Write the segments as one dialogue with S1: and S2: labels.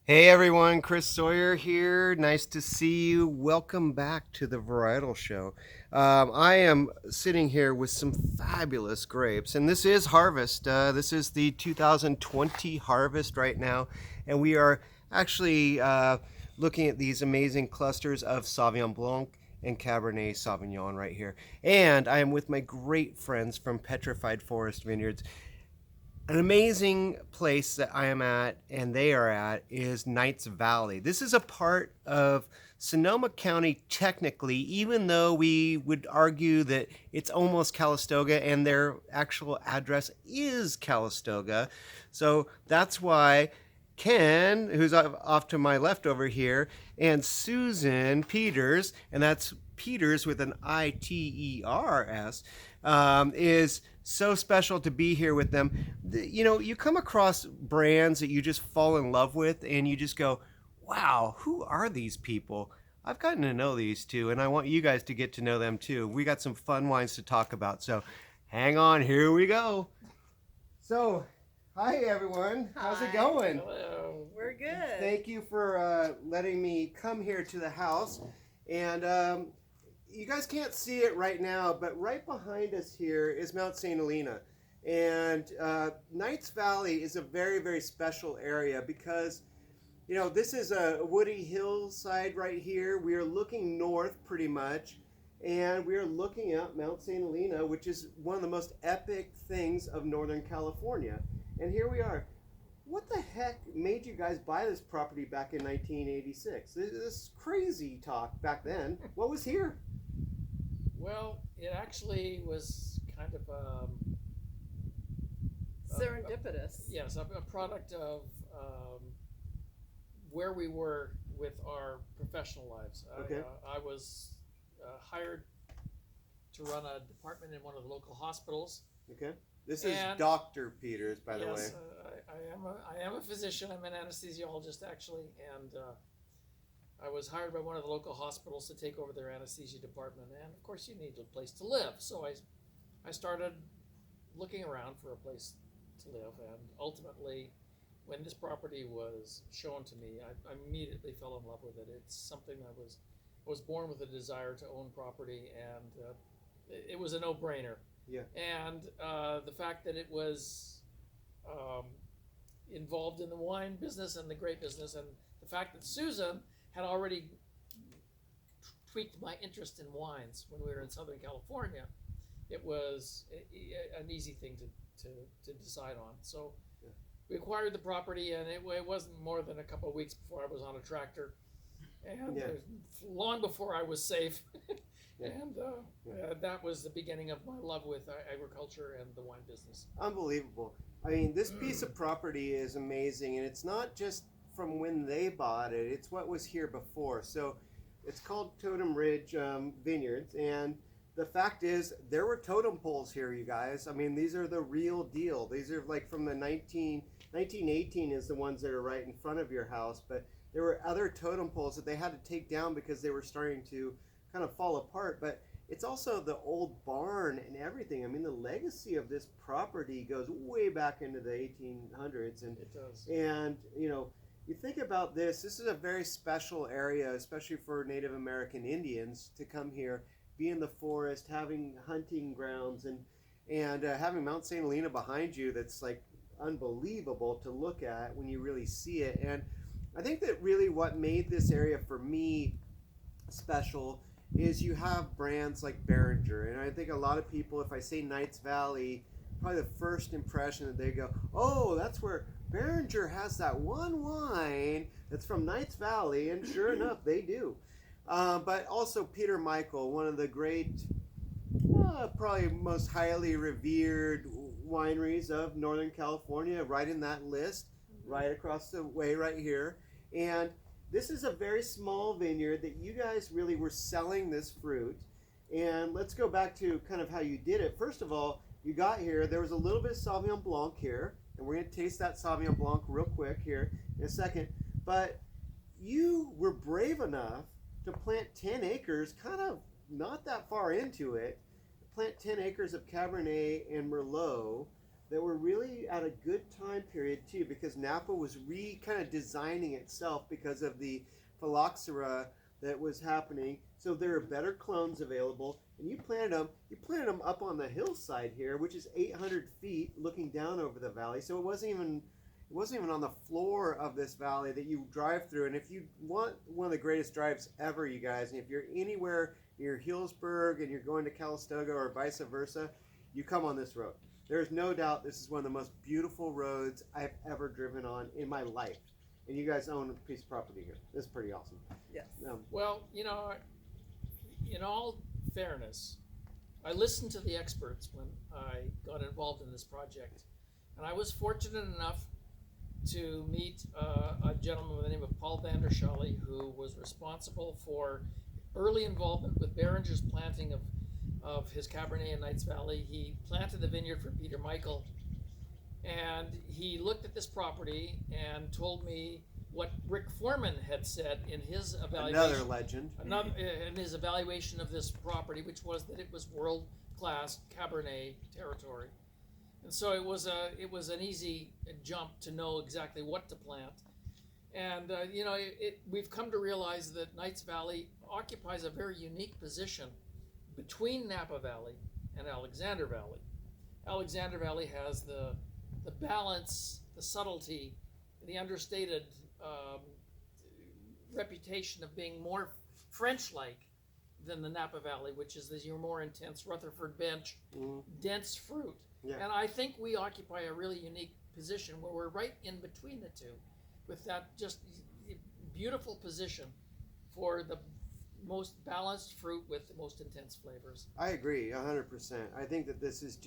S1: Hey everyone, Chris Sawyer here. Nice to see you. Welcome back to the Varietal Show. I am sitting here with some fabulous grapes, and this is harvest. This is the 2020 harvest right now, and we are actually looking at these amazing clusters of Sauvignon Blanc and Cabernet Sauvignon right here. And I am with my great friends from Petrified Forest Vineyards. An amazing place that I am at and they are at is Knights Valley. This is a part of Sonoma County technically, even though we would argue that it's almost Calistoga and their actual address is Calistoga. So that's why Ken, who's off to my left over here, and Susan Peters, and that's Peters with an Iters, is so special to be here with them. You know, you come across brands that you just fall in love with, and you just go, wow, who are these people? I've gotten to know these two, and I want you guys to get to know them too. We got some fun wines to talk about, so hang on, here we go. So, hi everyone, how's it going?
S2: Hello. We're good.
S1: Thank you for letting me come here to the house. And you guys can't see it right now, but right behind us here is Mount St. Helena. And Knights Valley is a very, very special area because, you know, this is a woody hillside right here. We are looking north pretty much, and we are looking at Mount St. Helena, which is one of the most epic things of Northern California. And here we are. What the heck made you guys buy this property back in 1986? This crazy talk back then. What was here?
S2: Well, it actually was kind of
S3: Serendipitous.
S2: yes, a product of where we were with our professional lives.
S1: Okay.
S2: I was hired to run a department in one of the local hospitals.
S1: Okay. This is
S2: And-
S1: Dr. Peters, by the way.
S2: Yes, I am a physician. I'm an anesthesiologist actually, and I was hired by one of the local hospitals to take over their anesthesia department. And of course, you need a place to live, so I started looking around for a place to live, and ultimately, when this property was shown to me, I immediately fell in love with it. It's something I was born with a desire to own property, and it was a no-brainer.
S1: Yeah.
S2: And the fact that it was involved in the wine business and the grape business, and the fact that Susan had already tweaked my interest in wines when we were in Southern California, it was an easy thing to decide on. So
S1: Yeah.
S2: we acquired the property, and it wasn't more than a couple of weeks before I was on a tractor, and
S1: Yeah.
S2: long before I was safe.
S1: Yeah.
S2: And that was the beginning of my love with agriculture and the wine business.
S1: Unbelievable. I mean, this piece of property is amazing, and it's not just from when they bought it, it's what was here before. So it's called Totem Ridge Vineyards, and the fact is, there were totem poles here, you guys. I mean, these are the real deal. These are like from the 1918 is the ones that are right in front of your house, but there were other totem poles that they had to take down because they were starting to kind of fall apart. But it's also the old barn and everything. I mean, the legacy of this property goes way back into the 1800s, and
S2: It does.
S1: you know, you think about this. This is a very special area, especially for Native American Indians to come here, be in the forest, having hunting grounds, and having Mount St. Helena behind you. That's like unbelievable to look at when you really see it. And I think that really what made this area for me special is you have brands like Beringer, and I think a lot of people, if I say Knights Valley, probably the first impression that they go, oh, that's where Beringer has that one wine that's from Knights Valley, and sure enough, they do. But also Peter Michael, one of the great, probably most highly revered wineries of Northern California, right in that list, right across the way right here. And this is a very small vineyard that you guys really were selling this fruit. And let's go back to kind of how you did it. First of all, you got here, there was a little bit of Sauvignon Blanc here, and we're going to taste that Sauvignon Blanc real quick here in a second. But you were brave enough to plant 10 acres, kind of not that far into it, plant 10 acres of Cabernet and Merlot that were really at a good time period too, because Napa was kind of designing itself because of the phylloxera that was happening. So there are better clones available, and you planted them. You planted them up on the hillside here, which is 800 feet, looking down over the valley. So it wasn't even on the floor of this valley that you drive through. And if you want one of the greatest drives ever, you guys, and if you're anywhere near Healdsburg and you're going to Calistoga or vice versa, you come on this road. There's no doubt this is one of the most beautiful roads I've ever driven on in my life. And you guys own a piece of property here. This is pretty awesome.
S3: Yes.
S2: Well, in all fairness, I listened to the experts when I got involved in this project. And I was fortunate enough to meet a gentleman by the name of Paul van der Shelley, who was responsible for early involvement with Behringer's planting of his Cabernet in Knights Valley. He planted the vineyard for Peter Michael, and he looked at this property and told me what Rick Foreman had said in his evaluation.
S1: Another legend.
S2: In his evaluation of this property, which was that it was world-class Cabernet territory. And so it was an easy jump to know exactly what to plant. And we've come to realize that Knights Valley occupies a very unique position between Napa Valley and Alexander Valley. Alexander Valley has the balance, the subtlety, the understated reputation of being more French-like than the Napa Valley, which is your more intense Rutherford Bench, dense fruit.
S1: Yeah.
S2: And I think we occupy a really unique position where we're right in between the two, with that just beautiful position for the most balanced fruit with the most intense flavors.
S1: I agree 100%. I think that this is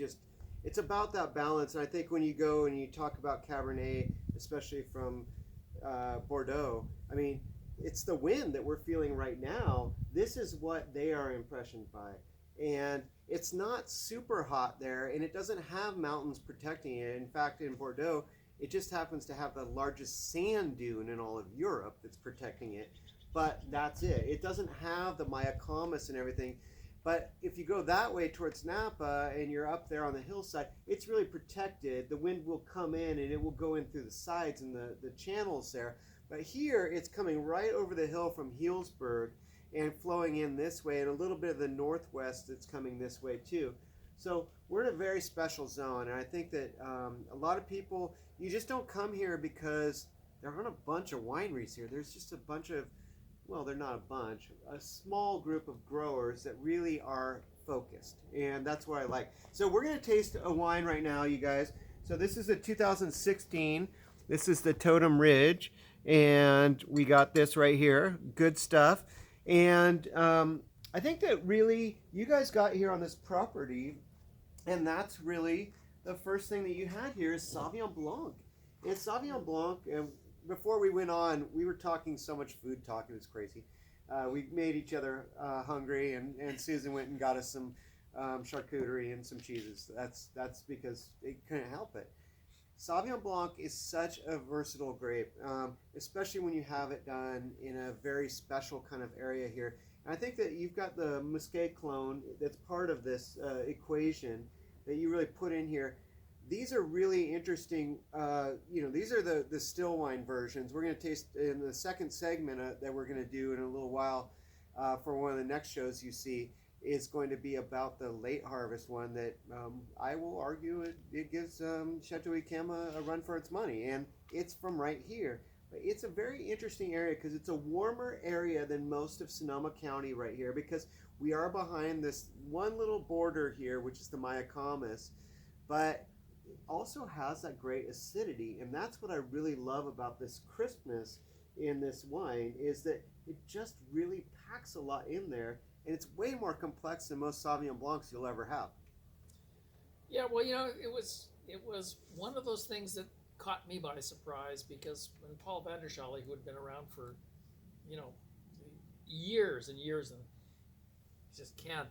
S1: it's about that balance. And I think when you go and you talk about Cabernet, especially from Bordeaux, I mean, it's the wind that we're feeling right now. This is what they are impressioned by. And it's not super hot there, and it doesn't have mountains protecting it. In fact, in Bordeaux, it just happens to have the largest sand dune in all of Europe that's protecting it. But that's it. It doesn't have the Mayacamas and everything. But if you go that way towards Napa and you're up there on the hillside, it's really protected. The wind will come in and it will go in through the sides and the channels there. But here, it's coming right over the hill from Healdsburg and flowing in this way, and a little bit of the northwest that's coming this way too. So we're in a very special zone, and I think that a lot of people, you just don't come here because there aren't a bunch of wineries here. There's just a bunch of, well, they're not a bunch, a small group of growers that really are focused, and that's what I like. So we're going to taste a wine right now, you guys. So this is a 2016. This is the Totem Ridge, and we got this right here. Good stuff. And I think that really you guys got here on this property, and that's really the first thing that you had here is Sauvignon Blanc. And Sauvignon Blanc, and before we went on, we were talking so much food talk, it was crazy. We made each other hungry, and Susan went and got us some charcuterie and some cheeses. That's because they couldn't help it. Sauvignon Blanc is such a versatile grape, especially when you have it done in a very special kind of area here. And I think that you've got the Muscat clone that's part of this equation that you really put in here. These are really interesting. These are the still wine versions. We're going to taste in the second segment that we're going to do in a little while for one of the next shows you see. Is going to be about the late harvest one that I will argue it gives Chateau Yquem a run for its money, and it's from right here. But it's a very interesting area because it's a warmer area than most of Sonoma County right here, because we are behind this one little border here, which is the Mayacamas, but it also has that great acidity, and that's what I really love about this crispness in this wine, is that it just really packs a lot in there. And it's way more complex than most Sauvignon Blancs you'll ever have.
S2: Yeah, well, it was one of those things that caught me by surprise, because when Paul van der Shelley, who had been around for, years and years, and he says, Ken,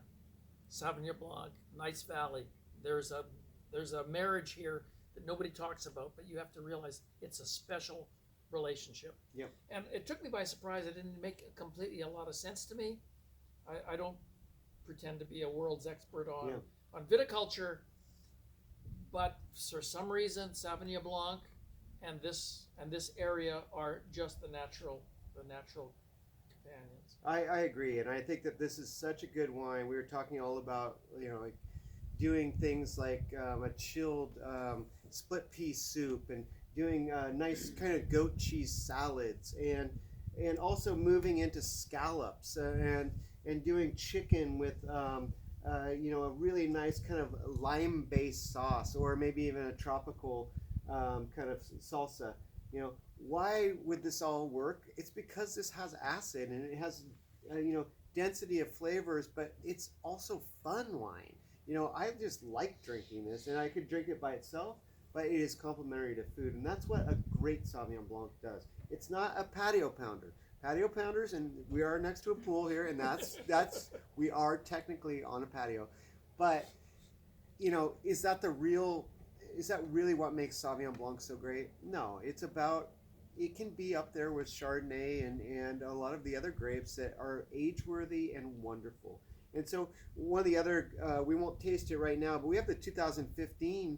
S2: Sauvignon Blanc, Knights Valley, there's a marriage here that nobody talks about, but you have to realize it's a special relationship.
S1: Yep.
S2: And it took me by surprise. It didn't make completely a lot of sense to me. I don't pretend to be a world's expert on viticulture, but for some reason, Sauvignon Blanc and this area are just the natural companions.
S1: I agree, and I think that this is such a good wine. We were talking all about, like doing things like a chilled split pea soup, and doing nice kind of goat cheese salads, and also moving into scallops, and doing chicken with a really nice kind of lime based sauce, or maybe even a tropical kind of salsa. Why would this all work? It's because this has acid, and it has density of flavors, but it's also fun wine. I just like drinking this, and I could drink it by itself, but it is complementary to food, and that's what a great Sauvignon Blanc does. It's not a patio pounder. Patio pounders, and we are next to a pool here, and that's we are technically on a patio, but is that really what makes Sauvignon Blanc so great? No, it can be up there with Chardonnay and a lot of the other grapes that are age-worthy and wonderful. And so one of the other, we won't taste it right now, but we have the 2015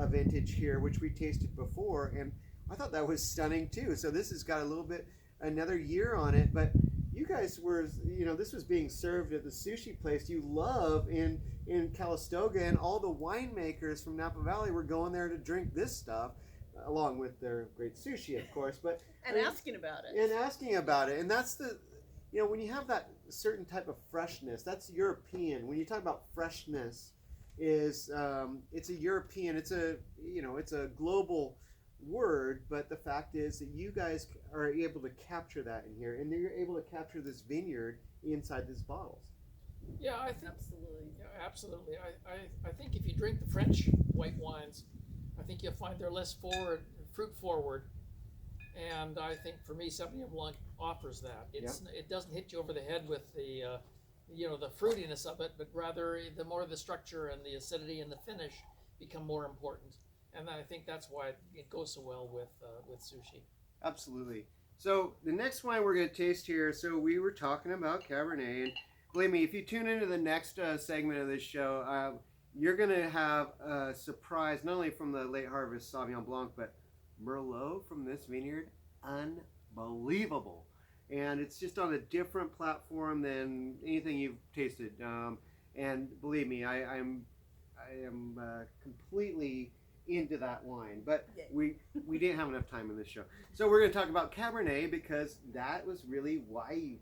S1: vintage here, which we tasted before, and I thought that was stunning too. So this has got a little bit, another year on it, but you guys were, this was being served at the sushi place you love in Calistoga, and all the winemakers from Napa Valley were going there to drink this stuff, along with their great sushi, of course, but
S3: asking about it.
S1: And that's the, when you have that certain type of freshness, that's European. When you talk about freshness, it's a European, it's a global word, but the fact is that you guys are able to capture that in here, and you're able to capture this vineyard inside these bottles.
S2: Yeah, I think
S3: Absolutely.
S2: Yeah, absolutely. I think if you drink the French white wines, I think you'll find they're less fruit forward, and I think for me, Sauvignon Blanc offers that. It doesn't hit you over the head with the the fruitiness of it, but rather the more the structure and the acidity and the finish become more important. And I think that's why it goes so well with sushi.
S1: Absolutely. So the next wine we're going to taste here, so we were talking about Cabernet, and believe me, if you tune into the next segment of this show, you're going to have a surprise, not only from the late harvest Sauvignon Blanc, but Merlot from this vineyard. Unbelievable. And it's just on a different platform than anything you've tasted. And believe me, I am completely into that wine, but we didn't have enough time in this show, so we're going to talk about Cabernet, because that was really why you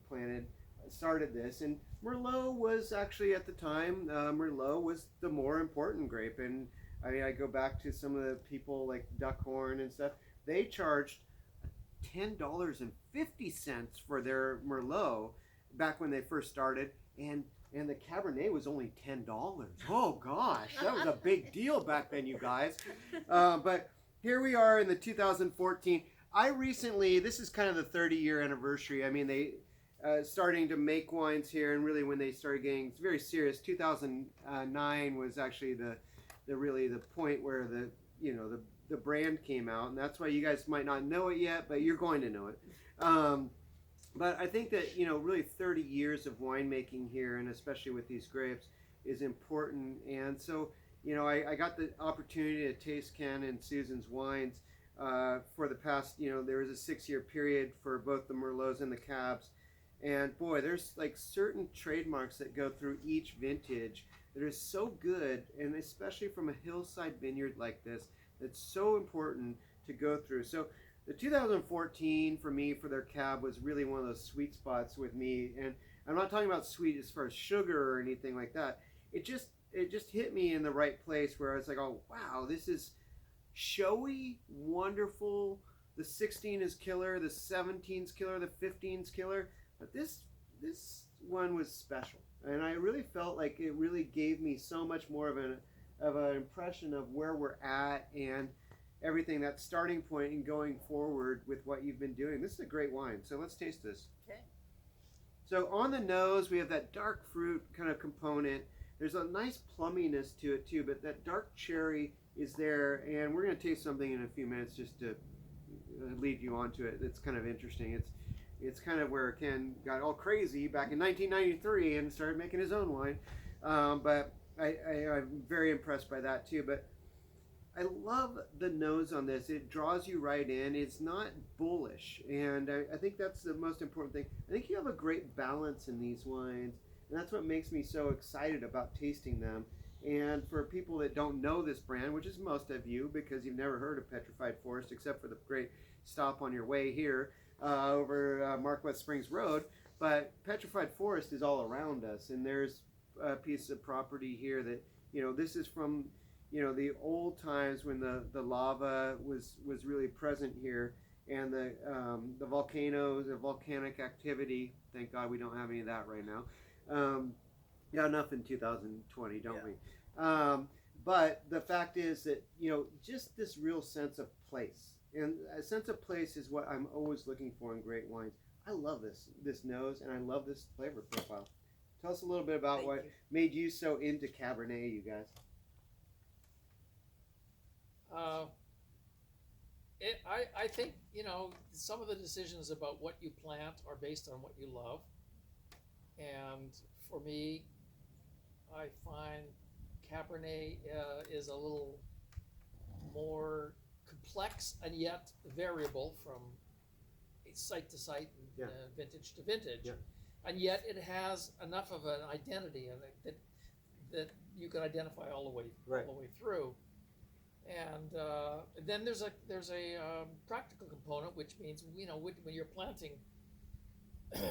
S1: started this. And Merlot was actually, at the time, Merlot was the more important grape. And I go back to some of the people like Duckhorn and stuff. They charged $10.50 for their Merlot back when they first started, and the Cabernet was only $10. Oh gosh, that was a big deal back then, you guys. But here we are in the 2014. This is kind of the 30-year anniversary. I mean, they starting to make wines here, and really when they started getting very serious, 2009 was actually the point where the brand came out, and that's why you guys might not know it yet, but you're going to know it. But I think that, really 30 years of winemaking here, and especially with these grapes, is important. And so, I got the opportunity to taste Ken and Susan's wines for the past, there was a 6-year period for both the Merlots and the Cabs. And boy, there's like certain trademarks that go through each vintage that are so good, and especially from a hillside vineyard like this, that's so important to go through. So the 2014 for me, for their Cab, was really one of those sweet spots with me. And I'm not talking about sweet as far as sugar or anything like that. It just hit me in the right place, where I was like, oh wow, this is showy, wonderful. The 16 is killer, the 17's killer, the 15's killer. But this one was special, and I really felt like it really gave me so much more of an impression of where we're at and everything, that starting point and going forward with what you've been doing. This is a great wine, so let's taste this.
S3: Okay.
S1: So on the nose, we have that dark fruit kind of component. There's a nice plumminess to it too, but that dark cherry is there, and we're going to taste something in a few minutes just to lead you onto it. It's kind of interesting. It's kind of where Ken got all crazy back in 1993 and started making his own wine. But I'm very impressed by that too. But I love the nose on this. It draws you right in. It's not bullish, and I think that's the most important thing. I think you have a great balance in these wines, and that's what makes me so excited about tasting them. And for people that don't know this brand, which is most of you, because you've never heard of Petrified Forest, except for the great stop on your way here over Mark West Springs Road, but Petrified Forest is all around us, and there's a piece of property here that, this is from the old times when the lava was really present here, and the volcanoes, the volcanic activity. Thank God we don't have any of that right now. Yeah, enough in 2020, don't we? But the fact is that just this real sense of place, and a sense of place is what I'm always looking for in great wines. I love this nose, and I love this flavor profile. Tell us a little bit about what made you so into Cabernet, you guys.
S2: I think, some of the decisions about what you plant are based on what you love. And for me, I find Cabernet is a little more complex and yet variable from site to site and vintage to vintage. Yeah. And yet it has enough of an identity in it that you can identify all the way through. And then there's a practical component, which means when you're planting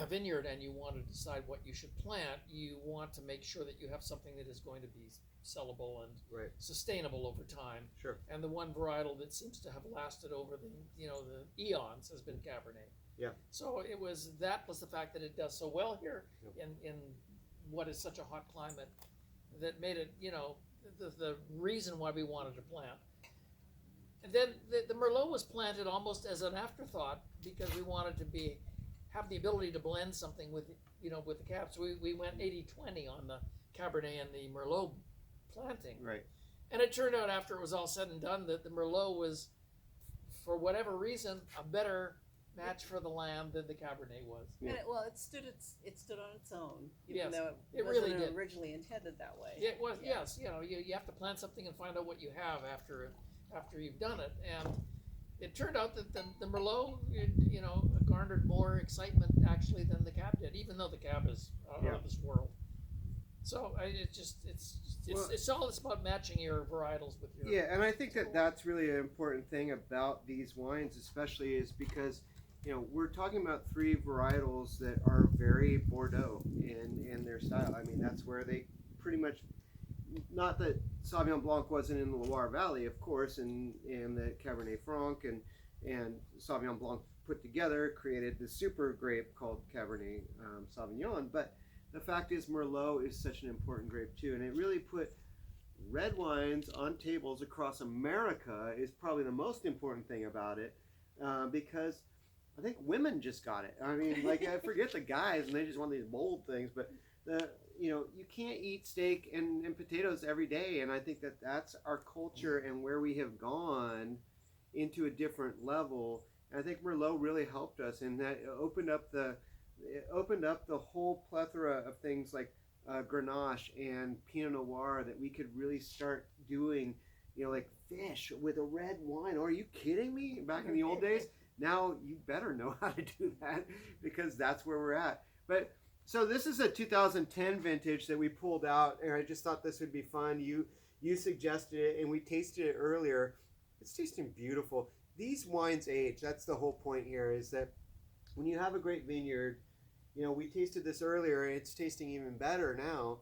S2: a vineyard and you want to decide what you should plant, you want to make sure that you have something that is going to be sellable and sustainable over time. Sure. And the one varietal that seems to have lasted over the eons has been Cabernet. Yeah. So it was that plus the fact that it does so well here in what is such a hot climate that made it the reason why we wanted to plant. And then the Merlot was planted almost as an afterthought because we wanted to have the ability to blend something with the Cab. So we went 80-20 on the Cabernet and the Merlot planting. Right. And it turned out after it was all said and done that the Merlot was, for whatever reason, a better match for the land than the Cabernet was.
S3: Yeah. And it stood on its own, even
S2: yes,
S3: though it
S2: really
S3: wasn't
S2: did.
S3: Originally intended that way.
S2: It was, yes. You have to plant something and find out what you have after you've done it. And it turned out that the Merlot, garnered more excitement actually than the Cab did, even though the Cab is out of this world. So it's all about matching your varietals with your.
S1: Yeah, and I think that's really an important thing about these wines, especially, is because we're talking about three varietals that are very Bordeaux in their style. I mean, that's where they pretty much. Not that Sauvignon Blanc wasn't in the Loire Valley, of course, and the Cabernet Franc and Sauvignon Blanc put together created the super grape called Cabernet Sauvignon. But the fact is, Merlot is such an important grape too, and it really put red wines on tables across America is probably the most important thing about it, because I think women just got it. I mean, I forget the guys, and they just want these bold things, but you can't eat steak and potatoes every day, and I think that's our culture and where we have gone into a different level. And I think Merlot really helped us, and that it opened up the whole plethora of things like Grenache and Pinot Noir that we could really start doing, like fish with a red wine. Are you kidding me? Back in the old days, now you better know how to do that because that's where we're at. But so this is a 2010 vintage that we pulled out, and I just thought this would be fun. You suggested it, and we tasted it earlier. It's tasting beautiful. These wines age. That's the whole point here, is that when you have a great vineyard, we tasted this earlier, and it's tasting even better now.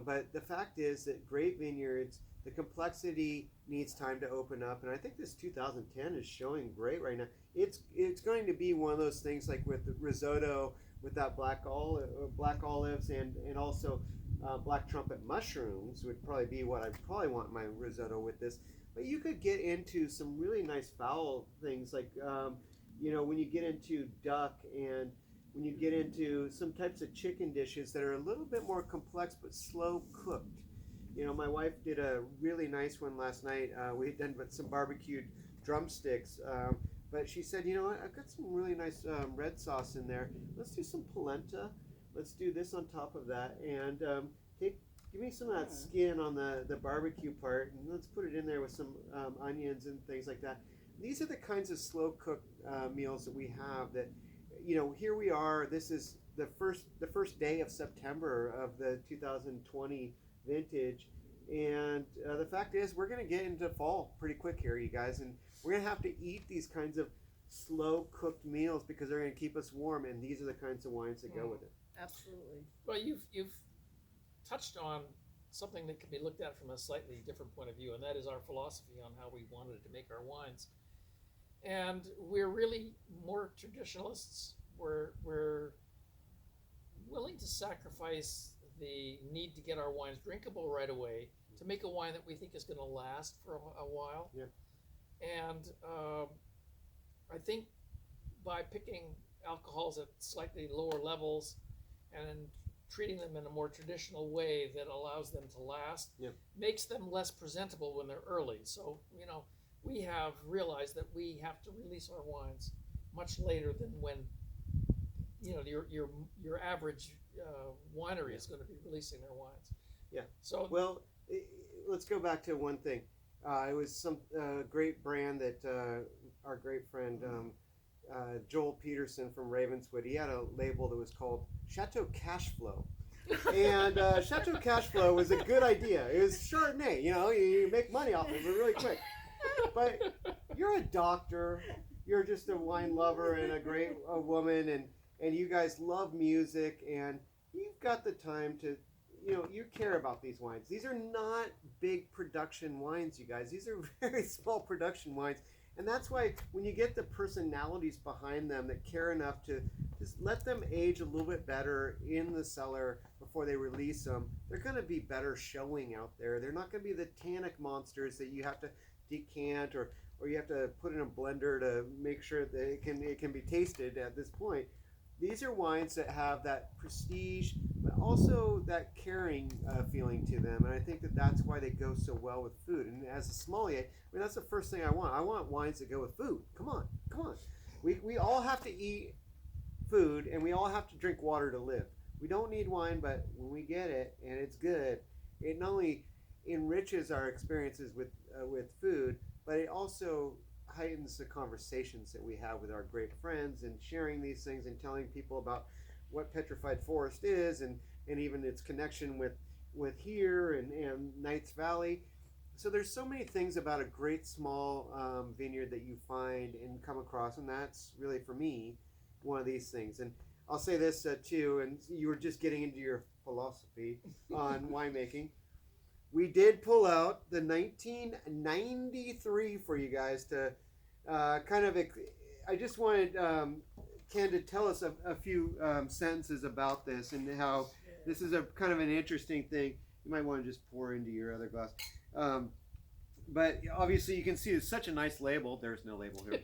S1: But the fact is that great vineyards, the complexity needs time to open up, and I think this 2010 is showing great right now. It's going to be one of those things like with the risotto, with that black olives and also black trumpet mushrooms would probably be what I'd probably want in my risotto with this. But you could get into some really nice fowl things like, when you get into duck and when you get into some types of chicken dishes that are a little bit more complex but slow cooked. My wife did a really nice one last night. We had done some barbecued drumsticks. But she said, I've got some really nice red sauce in there. Let's do some polenta. Let's do this on top of that. And take Give me some of that skin on the barbecue part, and let's put it in there with some onions and things like that. These are the kinds of slow cooked meals that we have. That, here we are. This is the first day of September of the 2020 vintage, and the fact is, we're going to get into fall pretty quick here, you guys, and we're going to have to eat these kinds of slow cooked meals because they're going to keep us warm, and these are the kinds of wines that go with it.
S3: Absolutely.
S2: Well, you've touched on something that can be looked at from a slightly different point of view, and that is our philosophy on how we wanted to make our wines. And we're really more traditionalists. We're willing to sacrifice the need to get our wines drinkable right away to make a wine that we think is going to last for a while.
S1: Yeah.
S2: And I think by picking alcohols at slightly lower levels and treating them in a more traditional way that allows them to last, makes them less presentable when they're early. So, we have realized that we have to release our wines much later than when, your average winery is going to be releasing their wines. Yeah. So,
S1: well, let's go back to one thing. It was some great brand that our great friend Joel Peterson from Ravenswood, he had a label that was called Chateau Cashflow. And Chateau Cashflow was a good idea. It was Chardonnay, you make money off of it really quick. But you're a doctor, you're just a wine lover and a great woman, and you guys love music, and you've got the time to, you care about these wines. These are not big production wines, you guys. These are very small production wines. And that's why when you get the personalities behind them that care enough to just let them age a little bit better in the cellar before they release them, they're going to be better showing out there. They're not going to be the tannic monsters that you have to decant or you have to put in a blender to make sure that it can be tasted at this point. These are wines that have that prestige, but also that caring feeling to them. And I think that that's why they go so well with food. And as a sommelier, that's the first thing I want. I want wines that go with food. Come on. We all have to eat food, and we all have to drink water to live. We don't need wine, but when we get it and it's good, it not only enriches our experiences with food, but it also heightens the conversations that we have with our great friends and sharing these things and telling people about what Petrified Forest is and even its connection with here and Knights Valley. So there's so many things about a great small vineyard that you find and come across, and that's really, for me, one of these things. And I'll say this too, and you were just getting into your philosophy on winemaking. We did pull out the 1993 for you guys to I just wanted Ken to tell us a few sentences about this and how this is a kind of an interesting thing. You might want to just pour into your other glass. But obviously you can see it's such a nice label. There's no label here.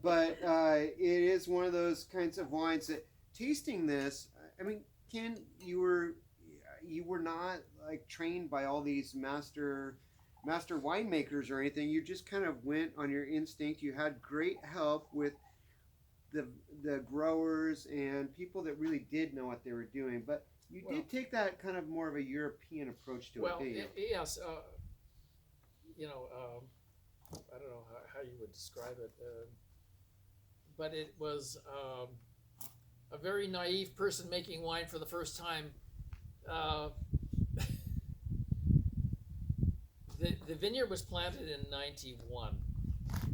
S1: But it is one of those kinds of wines that, tasting this, I mean, Ken, you were not like trained by all these master winemakers or anything. You just kind of went on your instinct. You had great help with the growers and people that really did know what they were doing. But you did take that kind of more of a European approach to it, didn't you?
S2: Yes. I don't know how you would describe it, but it was a very naive person making wine for the first time. The vineyard was planted in 91,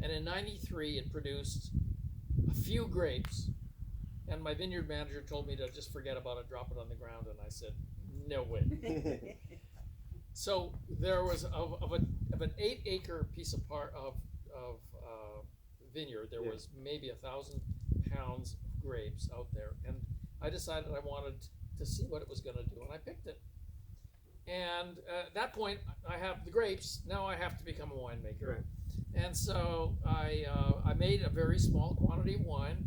S2: and in 93 it produced a few grapes, and my vineyard manager told me to just forget about it, drop it on the ground, and I said, no way. So there was of an 8-acre piece of vineyard, there was maybe 1,000 pounds of grapes out there, and I decided I wanted to see what it was going to do, and I picked it. And at that point, I have the grapes. Now I have to become a winemaker.
S1: Right.
S2: And so I made a very small quantity of wine.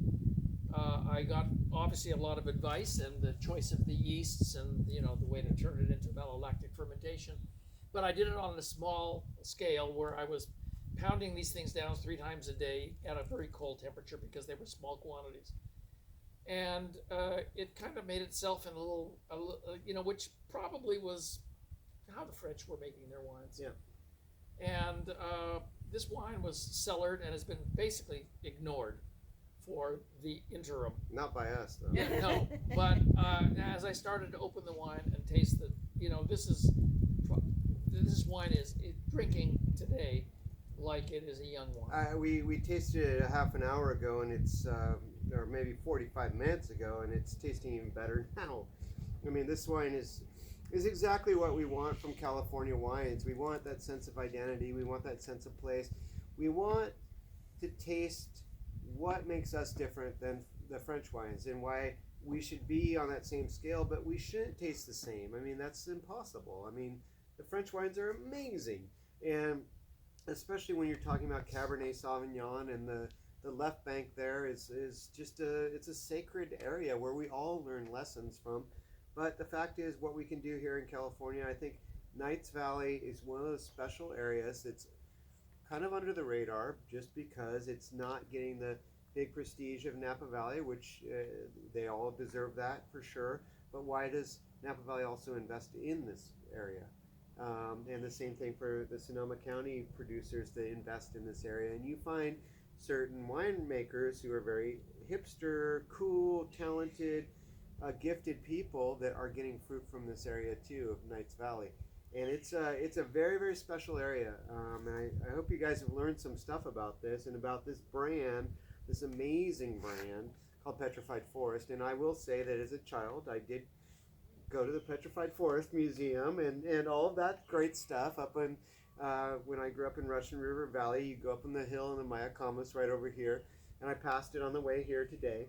S2: I got obviously a lot of advice and the choice of the yeasts and the way to turn it into malolactic fermentation. But I did it on a small scale where I was pounding these things down 3 times a day at a very cold temperature because they were small quantities. and it kind of made itself in which probably was how the French were making their wines.
S1: Yeah.
S2: And this wine was cellared and has been basically ignored for the interim.
S1: Not by us, though.
S2: Yeah, no. But as I started to open the wine and taste the, this wine is drinking today like it is a young wine.
S1: We tasted it a half an hour ago, and it's or maybe 45 minutes ago, and it's tasting even better now. I mean, this wine is exactly what we want from California wines. We want that sense of identity. We want that sense of place. We want to taste what makes us different than the French wines, and why we should be on that same scale, but we shouldn't taste the same. I mean, that's impossible. I mean, the French wines are amazing, and especially when you're talking about Cabernet Sauvignon, and the left bank there is just it's a sacred area where we all learn lessons from. But the fact is, what we can do here in California, I think Knights Valley is one of those special areas that's kind of under the radar, just because it's not getting the big prestige of Napa Valley, which they all deserve that for sure. But why does Napa Valley also invest in this area? And the same thing for the Sonoma County producers that invest in this area. And you find certain winemakers who are very hipster, cool, talented, gifted people that are getting fruit from this area too, of Knights Valley. And it's a very, very special area. And I hope you guys have learned some stuff about this and about this brand, this amazing brand called Petrified Forest. And I will say that as a child, I did go to the Petrified Forest Museum and all of that great stuff up in, when I grew up in Russian River Valley. You go up on the hill in the Mayacamas right over here. And I passed it on the way here today.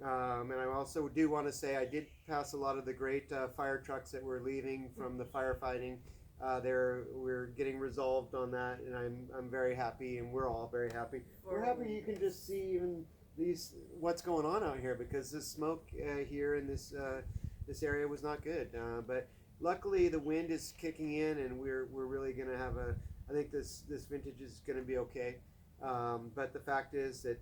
S1: And I also do want to say I did pass a lot of the great fire trucks that were leaving from the firefighting. We're getting resolved on that, and I'm very happy, and we're all very happy. We're happy you can just see even what's going on out here, because the smoke here in this area was not good. But luckily the wind is kicking in, and we're really going to have I think this vintage is going to be okay. But the fact is that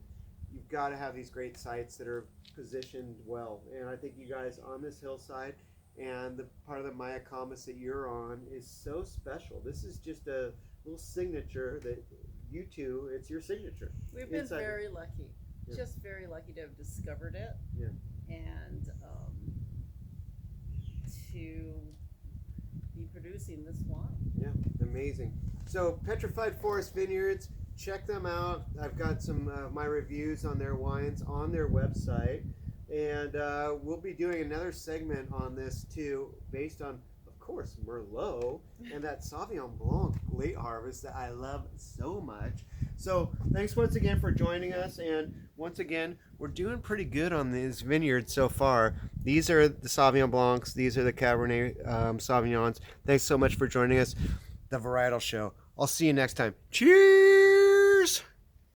S1: you've got to have these great sites that are positioned well. And I think you guys on this hillside and the part of the Mayacamas that you're on is so special. This is just a little signature that you two, it's your signature.
S3: We've been very lucky, just very lucky to have discovered it.
S1: Yeah.
S3: And to be producing this wine.
S1: Yeah, amazing. So Petrified Forest Vineyards, check them out. I've got some my reviews on their wines on their website, and we'll be doing another segment on this too, based on, of course, Merlot and that Sauvignon Blanc late harvest that I love so much. So thanks once again for joining us, and once again, we're doing pretty good on these vineyards so far. These are the Sauvignon Blancs, these are the Cabernet Sauvignons. Thanks so much for joining us. The Varietal Show. I'll see you next time. Cheers!